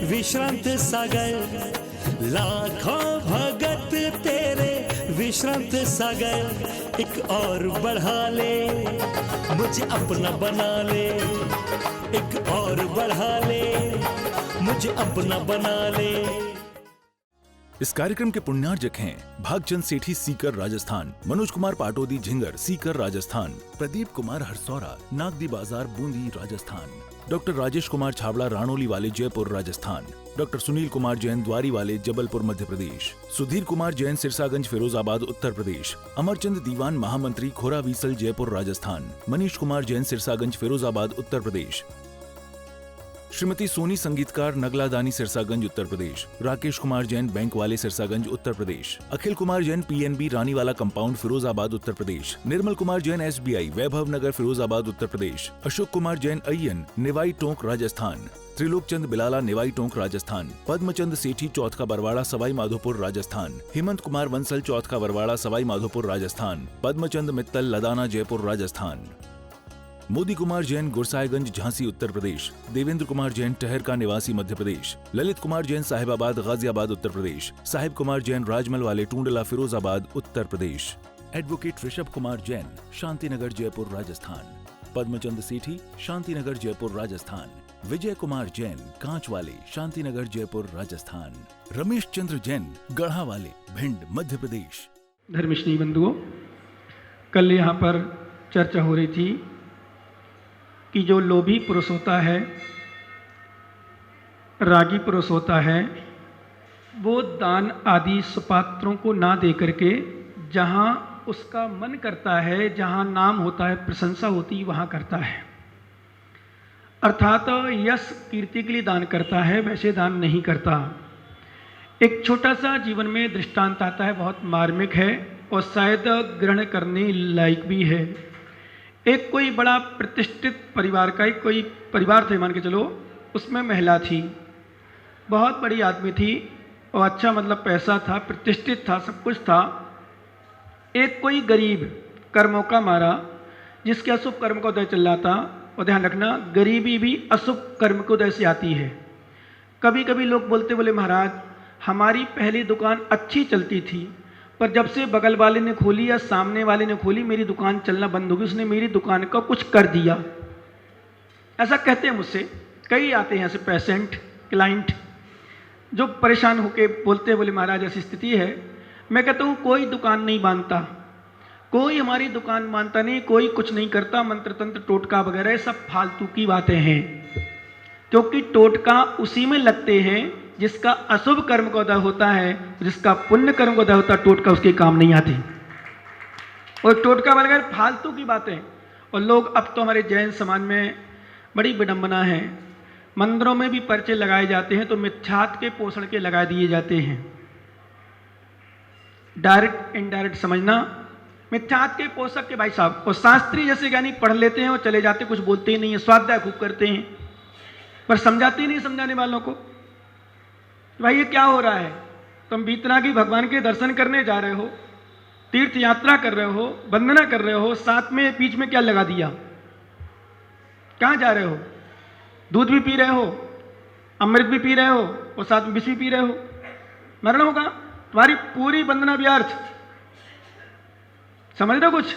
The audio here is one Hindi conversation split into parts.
विश्रांत सागर, लाखों भगत तेरे विश्रांत सागर। एक और बढ़ा ले, मुझे अपना बना ले, एक और बढ़ा ले, मुझे अपना बना ले। इस कार्यक्रम के पुण्यार्जक हैं भागचंद सेठी सीकर राजस्थान, मनोज कुमार पाटोदी झिंगर सीकर राजस्थान, प्रदीप कुमार हरसौरा नागदी बाजार बूंदी राजस्थान, डॉक्टर राजेश कुमार छाबड़ा राणोली वाले जयपुर राजस्थान, डॉक्टर सुनील कुमार जैन द्वारी वाले जबलपुर मध्य प्रदेश, सुधीर कुमार जैन सिरसागंज फिरोजाबाद उत्तर प्रदेश, अमरचंद दीवान महामंत्री खोरा वीसल जयपुर राजस्थान, मनीष कुमार जैन सिरसागंज फिरोजाबाद उत्तर प्रदेश, श्रीमती सोनी संगीतकार नगला दानी सिरसागंज उत्तर प्रदेश, राकेश कुमार जैन बैंक वाले Sirsaganj Uttar Pradesh, Akhil Kumar Jain PNB रानीवाला compound Firozabad Uttar Pradesh, Nirmal Kumar Jain SBI वैभव नगर फिरोजाबाद उत्तर प्रदेश, अशोक कुमार जैन अय्यन निवाई टोंक राजस्थान, त्रिलोक चंद बिलाला निवाई टोंक राजस्थान, पद्मचंद सेठी चौथ का बरवाड़ा सवाई माधोपुर राजस्थान, हेमंत कुमार बंसल चौथ का बरवाड़ा सवाई माधोपुर राजस्थान, पद्मचंद मित्तल लदाना जयपुर राजस्थान, मोदी कुमार जैन गुरसाईगंज झांसी उत्तर प्रदेश, देवेंद्र कुमार जैन टहर का निवासी मध्य प्रदेश, ललित कुमार जैन साहिबाबाद गाजियाबाद उत्तर प्रदेश, साहिब कुमार जैन राजमल वाले टूंडला फिरोजाबाद उत्तर प्रदेश, एडवोकेट ऋषभ कुमार जैन शांतिनगर जयपुर राजस्थान, पद्मचंद सेठी शांतिनगर जयपुर राजस्थान, विजय कुमार जैन कांच वाले शांतिनगर जयपुर राजस्थान, रमेश चंद्र जैन गढ़ा वाले भिंड मध्य प्रदेश। धर्मश्री बंधुओं, कल यहाँ पर चर्चा हो रही थी कि जो लोभी पुरुष होता है, रागी पुरुष होता है, वो दान आदि सुपात्रों को ना दे करके जहाँ उसका मन करता है, जहाँ नाम होता है, प्रशंसा होती है, वहाँ करता है। अर्थात यश कीर्ति के लिए दान करता है, वैसे दान नहीं करता। एक छोटा सा जीवन में दृष्टांत आता है, बहुत मार्मिक है और शायद ग्रहण करने लायक भी है। एक कोई बड़ा प्रतिष्ठित परिवार का एक कोई परिवार थे, मान के चलो, उसमें महिला थी, बहुत बड़ी आदमी थी और अच्छा मतलब पैसा था, प्रतिष्ठित था, सब कुछ था। एक कोई गरीब कर्मों का मारा, जिसके अशुभ कर्म का उदय चल रहा था। और ध्यान रखना, गरीबी भी अशुभ कर्म के उदय से आती है। कभी कभी लोग बोलते, बोले महाराज हमारी पहली दुकान अच्छी चलती थी, पर जब से बगल वाले ने खोली या सामने वाले ने खोली, मेरी दुकान चलना बंद हो गई, उसने मेरी दुकान का कुछ कर दिया। ऐसा कहते हैं मुझसे, कई आते हैं ऐसे पेशेंट क्लाइंट जो परेशान होके बोलते हैं, बोले महाराज ऐसी स्थिति है। मैं कहता हूँ कोई दुकान नहीं बांधता, कोई हमारी दुकान बांधता नहीं, कोई कुछ नहीं करता, मंत्र तंत्र टोटका वगैरह सब फालतू की बातें हैं। क्योंकि टोटका उसी में लगते हैं जिसका अशुभ कर्म का उदय होता है, जिसका पुण्य कर्म का उदय होता है, टोटका उसके काम नहीं आती। और टोटका वगैरह फालतू की बातें। और लोग अब तो हमारे जैन समाज में बड़ी विडंबना है, मंदिरों में भी पर्चे लगाए जाते हैं तो मिथ्यात के पोषण के लगा दिए जाते हैं। डायरेक्ट इनडायरेक्ट समझना, मिथ्यात के पोषक के भाई साहब। और शास्त्री जैसे ज्ञानी पढ़ लेते हैं और चले जाते, कुछ बोलते ही नहीं है, स्वाध्याय खूब करते हैं पर समझाते ही नहीं समझाने वालों को। भाई ये क्या हो रहा है? तुम बीतरागी भगवान के दर्शन करने जा रहे हो, तीर्थ यात्रा कर रहे हो, वंदना कर रहे हो, साथ में बीच में क्या लगा दिया? कहाँ जा रहे हो? दूध भी पी रहे हो, अमृत भी पी रहे हो और साथ में विष भी पी रहे हो, मरण होगा। तुम्हारी पूरी वंदना व्यर्थ। समझ रहे हो कुछ?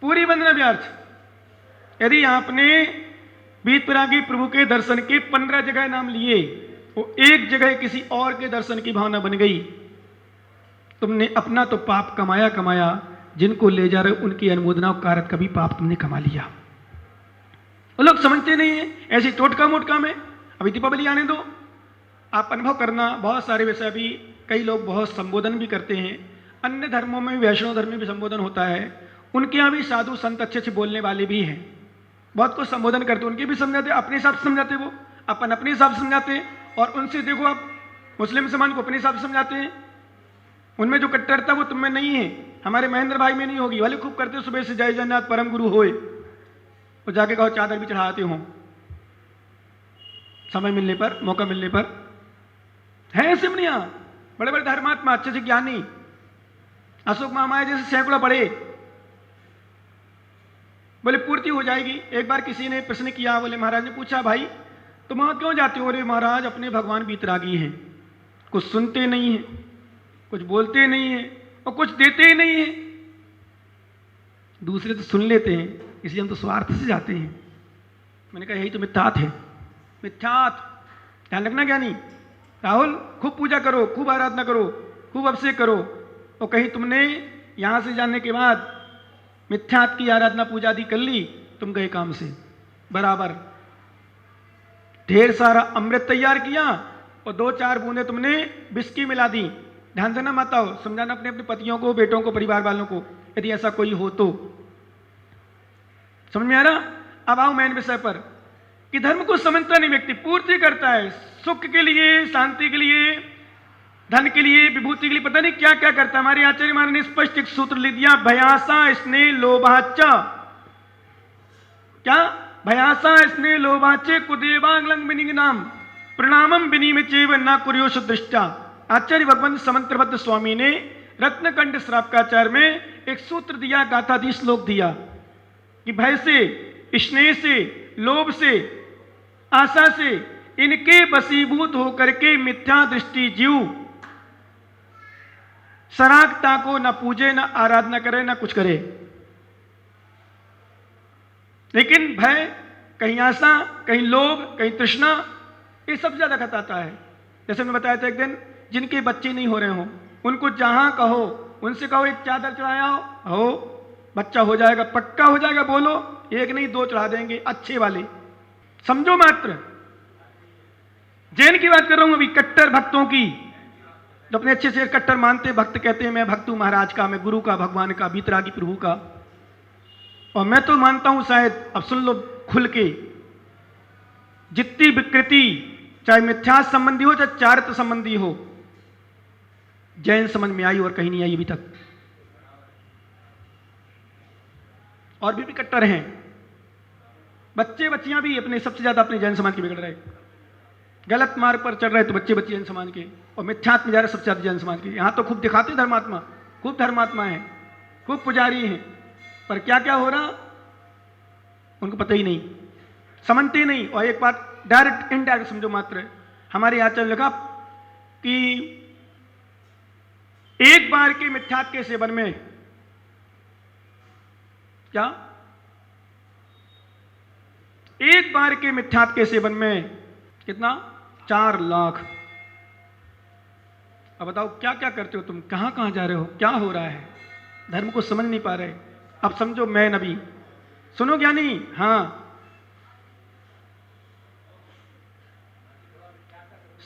पूरी वंदना व्यर्थ। यदि आपने बीतरागी प्रभु के दर्शन के 15 जगह नाम लिए, वो एक जगह किसी और के दर्शन की भावना बन गई, तुमने अपना तो पाप कमाया कमाया, जिनको ले जा रहे हो उनकी अनुमोदना और कारक का भी पाप तुमने कमा लिया। वो लोग समझते नहीं है, ऐसी टोटका मोटका में। अभी दीपावली आने दो, आप अनुभव करना। बहुत सारे वैसे अभी कई लोग बहुत संबोधन भी करते हैं, अन्य धर्मों में, वैष्णव धर्म में भी संबोधन होता है, उनके यहाँ भी साधु संत अच्छे अच्छे बोलने वाले भी हैं, बहुत कुछ संबोधन करते, उनके भी समझाते, अपने हिसाब से समझाते, वो अपन अपने हिसाब से समझाते हैं। और उनसे देखो, आप मुस्लिम समाज को अपने हिसाब से समझाते हैं, उनमें जो कट्टरता वो तुम में नहीं है, हमारे महेंद्र भाई में नहीं होगी। वाले खूब करते, सुबह से जय जगन्नाथ परम गुरु होए, और जाके कहो चादर भी चढ़ाते हो, समय मिलने पर, मौका मिलने पर। है सिमनिया बड़े बड़े धर्मात्मा, अच्छे से ज्ञानी, अशोक महामाया जैसे सैकड़ों पढ़े, बोले पूर्ति हो जाएगी। एक बार किसी ने प्रश्न किया, बोले महाराज ने पूछा, भाई तुम वहां क्यों जाते हो? अरे महाराज अपने भगवान बीतरागी हैं, कुछ सुनते नहीं हैं, कुछ बोलते नहीं हैं और कुछ देते ही नहीं हैं। दूसरे तो सुन लेते हैं, इसलिए हम तो स्वार्थ से जाते हैं। मैंने कहा यही तो मिथ्यात है, मिथ्यात। ध्यान रखना ज्ञानी राहुल, खूब पूजा करो, खूब आराधना करो, खूब अभिषेक करो, और कहीं तुमने यहां से जाने के बाद मिथ्यात की आराधना पूजा आदि कर ली, तुम गए काम से बराबर। ढेर सारा अमृत तैयार किया और 2-4 बूंदे तुमने विस्की मिला दी। ध्यान देना माताओं, समझाना अपने अपने पतियों को, बेटों को, परिवार वालों को, यदि ऐसा कोई हो तो। समझ में आ रहा? अब आओ मेन विषय पर कि धर्म को समझता नहीं व्यक्ति, पूर्ति करता है सुख के लिए, शांति के लिए, धन के लिए, विभूति के लिए, पता नहीं क्या क्या करता है। हमारे आचार्य महाराज ने स्पष्ट एक सूत्र लिख दिया, भयासा स्नेह लोभाच। क्या? भयासा स्नेह लोभाचे कुदेवांगलंग विनिग्नाम प्रणामम विनिमिचेव न कुर्योश दृष्टा। आचार्य भगवंत समंत्रबद्ध स्वामी ने रत्नकंठ श्रावकाचार में एक सूत्र दिया, गाथाधीश श्लोक दिया कि भय से, स्नेह से, लोभ से, आशा से इनके वशीभूत होकर के मिथ्या दृष्टि जीव सरागता को न पूजे, न आराधना करे, न कुछ करे। लेकिन भय, कहीं आशा, कहीं लोभ, कहीं तृष्णा, ये सबसे ज्यादा खतराता है। जैसे मैं बताया था एक दिन, जिनके बच्चे नहीं हो रहे हो उनको जहां कहो, उनसे कहो एक चादर चढ़ाया हो, बच्चा हो जाएगा, पक्का हो जाएगा। बोलो, एक नहीं 2 चढ़ा देंगे, अच्छे वाले, समझो मात्र। जैन की बात कर रहा हूं अभी, कट्टर भक्तों की, जो अपने अच्छे से कट्टर मानते भक्त, कहते हैं मैं भक्त हूं महाराज का, मैं गुरु का, भगवान का, बीतरागी प्रभु का। और मैं तो मानता हूं शायद, अब सुन लो खुल के, जितनी विकृति, चाहे मिथ्या संबंधी हो चाहे चारित्र संबंधी हो, जैन समझ में आई और कहीं नहीं आई अभी तक। और भी कट्टर हैं, बच्चे बच्चियां भी अपने सबसे ज्यादा अपने जैन समाज के बिगड़ रहे, गलत मार्ग पर चल रहे तो बच्चे बच्चे जैन समाज के, और मिथ्यात्म में जा रहे सबसे ज्यादा जैन समाज के। यहां तो खूब दिखाते धर्मात्मा, खूब धर्मात्मा है, खूब पुजारी हैं, पर क्या क्या हो रहा उनको पता ही नहीं, समझते नहीं। और एक बात डायरेक्ट इनडायरेक्ट समझो मात्र, हमारे आचार्य ने लिखा कि एक बार के मिथ्यात्व के सेवन में, क्या एक बार के मिथ्यात्व के सेवन में कितना? 4 लाख। अब बताओ क्या क्या करते हो तुम, कहां कहां जा रहे हो, क्या हो रहा है? धर्म को समझ नहीं पा रहे। अब समझो मैं नबी, सुनो ज्ञानी, हां,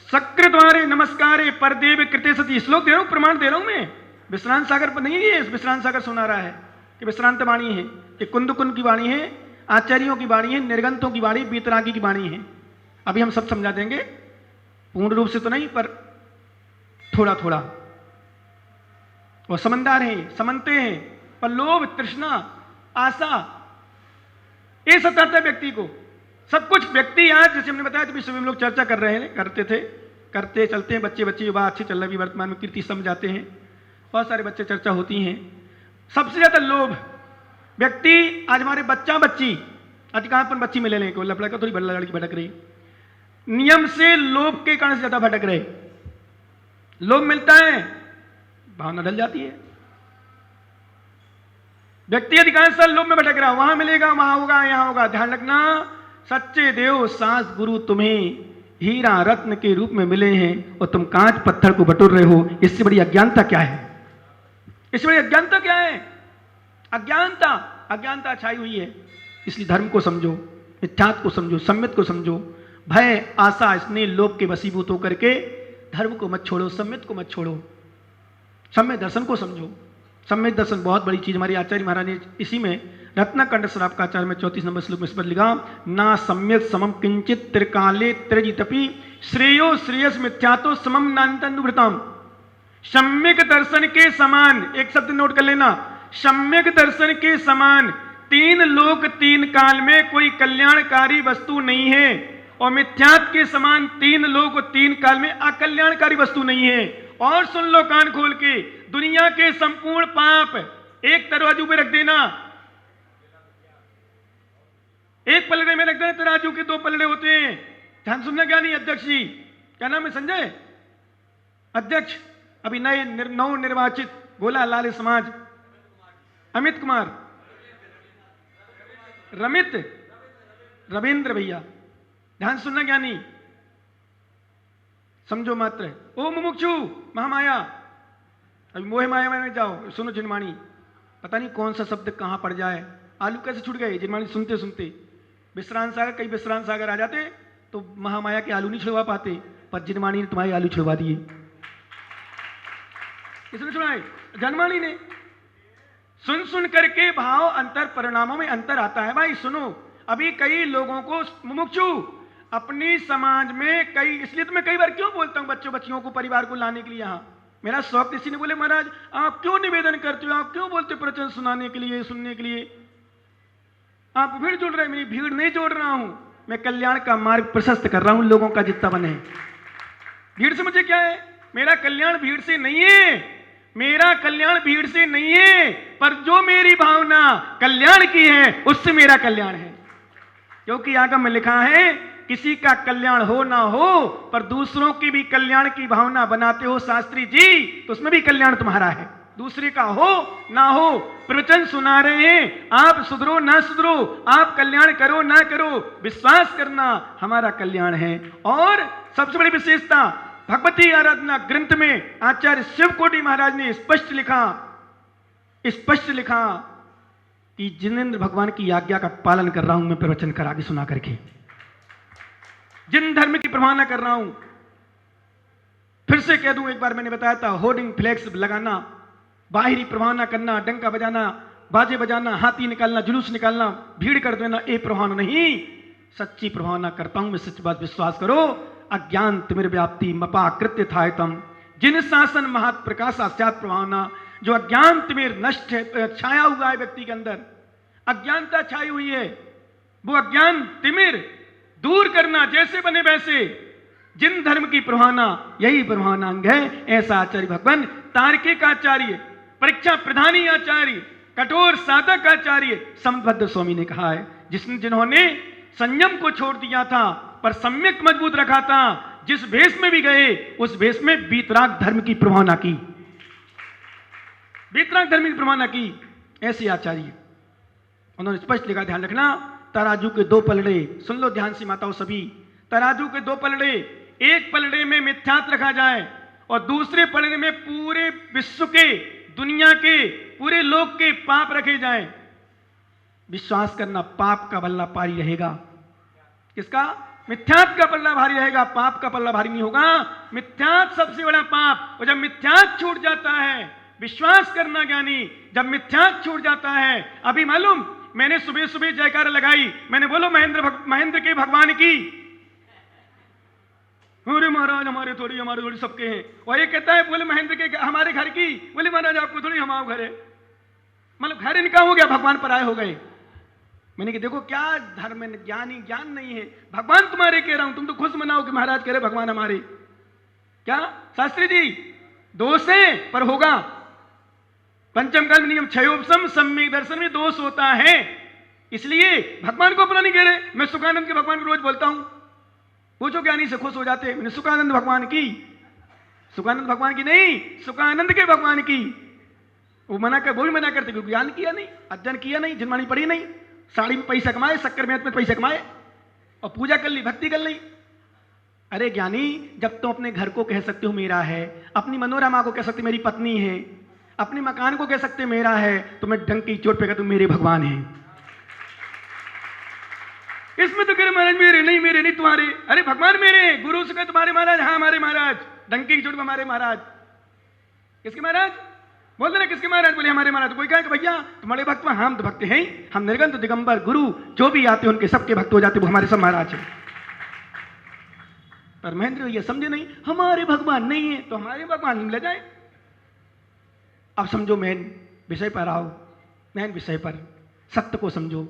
सक्र द्वारे नमस्कारे परदेव कृते सती, श्लोक दे रहा हूं, प्रमाण दे रहा हूं मैं। विश्रांत सागर पर नहीं है, विश्रांत सागर सुना रहा है कि विश्रांत वाणी है, कि कुंद कुंद की वाणी है, आचार्यों की वाणी है, निर्गंतों की वाणी, बीतरागी की वाणी है। अभी हम सब समझा देंगे, पूर्ण रूप से तो नहीं पर थोड़ा थोड़ा। वो समझदार हैं, समझते हैं, पर लोभ, तृष्णा, आशा, ये सताता है व्यक्ति को। सब कुछ व्यक्ति आज, जैसे हमने बताया तो हम लोग चर्चा कर रहे हैं, करते थे, करते चलते हैं, बच्चे बच्चे युवा अच्छे चल रहे हैं, वर्तमान में कीर्ति समझाते हैं, बहुत सारे बच्चे चर्चा होती हैं। सबसे ज्यादा लोभ व्यक्ति, आज हमारे बच्चा बच्ची, आज कहां पर बच्ची मिले को लड़का थोड़ी बड़ा लड़की भटक रही, नियम से लोभ के कारण से ज्यादा भटक रहे। लोभ मिलता है, भावना ढल जाती है, व्यक्ति अधिकांश लोभ में भटक रहा, वहां मिलेगा, वहां होगा, यहां होगा। ध्यान रखना, सच्चे देव सास गुरु तुम्हें हीरा रत्न के रूप में मिले हैं और तुम कांच पत्थर को बटोर रहे हो। इससे बड़ी अज्ञानता क्या है? इससे बड़ी अज्ञानता क्या है? अज्ञानता, अज्ञानता छाई हुई है। इसलिए धर्म को समझो, मिथ्यात्व को समझो, सम्यत को समझो। भय, आशा, स्नेह, लोभ के वशीभूत होकर के धर्म को मत छोड़ो, सम्यत को मत छोड़ो, सम्यक दर्शन को समझो। सम्यक दर्शन बहुत बड़ी चीज। हमारे आचार्य महाराज ने इसी में रत्नकंठ श्रावकाचार्य में 34 नंबर श्लोक में इस पर लिखा, ना सम्यक समम किंचित त्रिकाले त्रिजितपि श्रेयो श्रेयस मिथ्यातो समम नान्तनुभृताम। सम्यक दर्शन के समान, एक शब्द नोट कर लेना, सम्यक दर्शन के समान 3 लोक 3 काल में कोई कल्याणकारी वस्तु नहीं है, और मिथ्यात्व के समान 3 लोक 3 काल में अकल्याणकारी वस्तु नहीं है। और सुन लो कान खोल के, दुनिया के संपूर्ण पाप एक तराजू पे रख देना, एक पलड़े में रख देना, तराजू के 2 पलड़े होते हैं, ध्यान सुनना ज्ञानी अध्यक्ष जी, क्या नाम है? संजय अध्यक्ष, अभी नए नव निर्वाचित गोला लाल समाज, अमित कुमार, रविंद्र भैया, ध्यान सुनना ज्ञानी, समझो मात्र। ओ मुमुक्षु महामाया, अभी मोह माया में जाओ, सुनो जिनमानी, पता नहीं कौन सा शब्द कहां पड़ जाए, आलू कैसे छूट गए जिनमानी सुनते सुनते। विश्रांत सागर, कई विश्रांत सागर आ जाते तो महामाया के आलू नहीं छुड़वा पाते, पर जिनमानी ने तुम्हारे आलू छुड़वा दिए। किसने छुड़ाए? जनमानी ने। सुन सुन करके भाव अंतर परिणामों में अंतर आता है। भाई सुनो, अभी कई लोगों को मुमुक्षु अपनी समाज में कई, इसलिए तो मैं कई बार क्यों बोलता हूं बच्चों को परिवार को लाने के लिए यहां। मेरा शौक किसी ने बोले महाराज आप क्यों निवेदन करते हो, आप क्यों बोलते प्रवचन सुनाने के लिए, सुनने के लिए, आप भीड़ जोड़ रहे हैं। मेरी भीड़ नहीं जोड़ रहा हूं, मैं कल्याण का मार्ग प्रशस्त कर रहा हूं लोगों का जितना बने। भीड़ से मुझे क्या है? मेरा कल्याण भीड़ से नहीं है, मेरा कल्याण भीड़ से नहीं है, पर जो मेरी भावना कल्याण की है उससे मेरा कल्याण है। क्योंकि आगम में लिखा है किसी का कल्याण हो ना हो पर दूसरों की भी कल्याण की भावना बनाते हो शास्त्री जी, तो उसमें भी कल्याण तुम्हारा है। दूसरे का हो ना हो, प्रवचन सुना रहे हैं, आप सुधरो ना सुधरो, आप कल्याण करो ना करो, विश्वास करना हमारा कल्याण है। और सबसे बड़ी विशेषता भगवती आराधना ग्रंथ में आचार्य शिवकोटि महाराज ने स्पष्ट लिखा कि जिनेंद्र भगवान की आज्ञा का पालन कर रहा हूं मैं प्रवचन करा के सुना करके, जिन धर्म की प्रमाणना कर रहा हूं। फिर से कह दूं, एक बार मैंने बताया था, होर्डिंग फ्लैक्स लगाना, बाहरी प्रवाहना करना, डंका बजाना, बाजे बजाना, हाथी निकालना, जुलूस निकालना, भीड़ कर देना, ये प्रवाहना नहीं। सच्ची प्रवाहना करता हूं मैं, सच बात विश्वास करो। अज्ञान तिमिर व्याप्ति मपा कृत्य थायतम, जिन शासन महत प्रकाशास्यात् प्रवाहना। जो अज्ञान तिमिर नष्ट है, छाया हुआ है व्यक्ति के अंदर, अज्ञानता छाई हुई है, वो अज्ञान तिमिर दूर करना, जैसे बने वैसे। जिन धर्म की प्रवाहना, यही प्रवाहना अंग है। ऐसा आचार्य भगवान तार्किक आचार्य, परीक्षा प्रधानी आचार्य, कठोर साधक आचार्य समभद्र स्वामी ने कहा है, जिन्होंने संयम को छोड़ दिया था पर सम्यक मजबूत रखा था। जिस भेष में भी गए उस भेष में वीतराग धर्म की प्रवाहना की, वीतराग धर्म की प्रवाहना की। ऐसे आचार्य उन्होंने स्पष्ट लिखा, ध्यान रखना, तराजू के दो पलड़े, सुन लो ध्यान से माताओं सभी, तराजू के दो पलड़े, एक पलड़े में मिथ्यात्व रखा जाए और दूसरे पलड़े में पूरे विश्व के, दुनिया के, पूरे लोक के पाप रखे जाएं। विश्वास करना, पाप का पल्ला भारी रहेगा। किसका? मिथ्यात्व का पल्ला भारी रहेगा, पाप का पल्ला भारी नहीं होगा। मिथ्यात्व सबसे बड़ा पाप, और जब मिथ्यात्व छूट जाता है, विश्वास करना ज्ञानी, जब मिथ्यात्व छूट जाता है। अभी मालूम, मैंने सुबह सुबह जयकार लगाई, मैंने बोलो महेंद्र के भगवान की, अरे महाराज हमारे थोड़ी सबके हैं। और ये कहता है बोले महेंद्र के हमारे घर की, बोले महाराज आपको थोड़ी, हमारा घर है। मतलब घर इनका हो गया, भगवान पराये हो गए। मैंने कहा देखो क्या धर्म में ज्ञान नहीं है, भगवान तुम्हारे कह रहा हूं, तुम तो खुश मनाओ कि महाराज कह रहे भगवान हमारे। क्या शास्त्री जी? दोष है पर होगा। पंचम काल में नियम क्षयोपम सम्यक दर्शन में दोष होता है, इसलिए भगवान को अपना नहीं कह रहे। मैं सुखानंद के भगवान को रोज बोलता हूं, पूछो ज्ञानी से खुश हो जाते हैं। मैंने सुखानंद भगवान की, सुखानंद भगवान की नहीं, सुखानंद के भगवान की। वो भी मना करते क्योंकि ज्ञान किया नहीं, अध्ययन किया नहीं, जिनमानी पढ़ी नहीं, साड़ी में पैसा कमाए, शक्कर में पैसा कमाए और पूजा कर ली, भक्ति कर ली। अरे ज्ञानी, जब तुम अपने घर को कह सकते हो मेरा है, अपनी मनोरमा को कह सकते मेरी पत्नी है, अपने मकान को कह सकते मेरा है, तो मैं डंक की चोट पे कहता हूं मेरे भगवान हैं। इसमें तो कह रहे महाराज मेरे नहीं तुम्हारे। अरे भगवान मेरे, गुरु से कहे तुम्हारे महाराज, हाँ हमारे महाराज, डंकी की चोट पे हमारे महाराज। किसके महाराज? बोल रहे किसके महाराज? बोले हमारे महाराज। कोई कहे कि भैया तुम्हारे भक्त में, हम तो भक्त हैं, हम निर्गंत दिगंबर गुरु जो भी आते हैं उनके सबके भक्त हो जाते, वो हमारे सब महाराज हैं। पर महेंद्र ये समझे नहीं, हमारे भगवान नहीं है तो हमारे भगवान ले जाए। अब समझो, मेन विषय पर आओ, मेन विषय पर सत्य को समझो।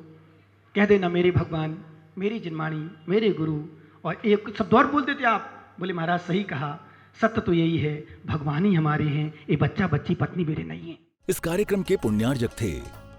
कह देना मेरे भगवान, मेरी जिनमानी, मेरे गुरु, और एक शब्द और बोल देते आप, बोले महाराज सही कहा, सत्य तो यही है, भगवान ही हमारे हैं, ये बच्चा बच्ची पत्नी मेरे नहीं है। इस कार्यक्रम के पुण्यार्जक थे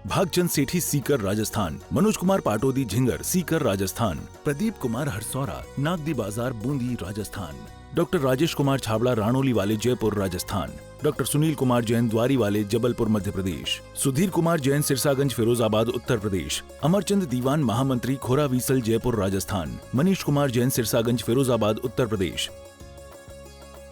भागचंद सेठी सीकर राजस्थान, मनोज कुमार पाटोदी झिंगर सीकर राजस्थान, प्रदीप कुमार हरसौरा नागदी बाजार बूंदी राजस्थान, डॉक्टर राजेश कुमार छाबड़ा राणोली वाले जयपुर राजस्थान, डॉक्टर सुनील कुमार जैन द्वारी वाले जबलपुर मध्य प्रदेश, सुधीर कुमार जैन सिरसागंज फिरोजाबाद उत्तर प्रदेश, अमरचंद दीवान महामंत्री खोरा वीसल जयपुर राजस्थान, मनीष कुमार जैन सिरसागंज फिरोजाबाद उत्तर प्रदेश,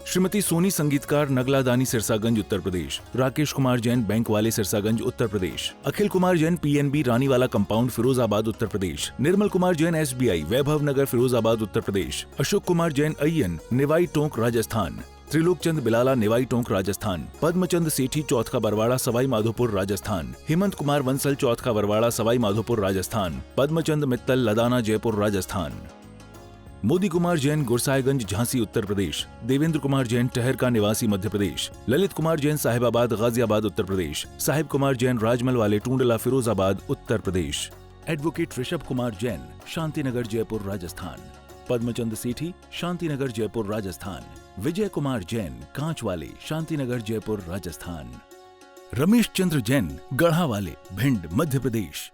श्रीमती सोनी संगीतकार नगलादानी सिरसागंज उत्तर प्रदेश, राकेश कुमार जैन बैंक वाले Sirsaganj Uttar Pradesh, Akhil Kumar Jain PNB रानीवाला compound Firozabad Uttar Pradesh, Nirmal Kumar Jain SBI वैभव नगर फिरोजाबाद उत्तर प्रदेश, अशोक कुमार जैन अय्यन निवाई टोंक राजस्थान, त्रिलोक चंद बिलाला निवाई टोंक राजस्थान, पद्मचंद सेठी चौथ का बरवाड़ा सवाई माधोपुर राजस्थान, हेमंत कुमार वंसल चौथ का बरवाड़ा सवाई माधोपुर राजस्थान, पद्मचंद मित्तल लदाना जयपुर राजस्थान, मोदी कुमार जैन गुरसाईगंज झांसी उत्तर प्रदेश, देवेंद्र कुमार जैन टहरका निवासी मध्य प्रदेश, ललित कुमार जैन साहिबाबाद गाजियाबाद उत्तर प्रदेश, साहिब कुमार जैन राजमल वाले टूंडला फिरोजाबाद उत्तर प्रदेश, एडवोकेट ऋषभ कुमार जैन शांतिनगर जयपुर राजस्थान, पद्मचंद सेठी शांतिनगर जयपुर राजस्थान, विजय कुमार जैन कांच वाले शांतिनगर जयपुर राजस्थान, रमेश चंद्र जैन गढ़ा वाले भिंड मध्य प्रदेश,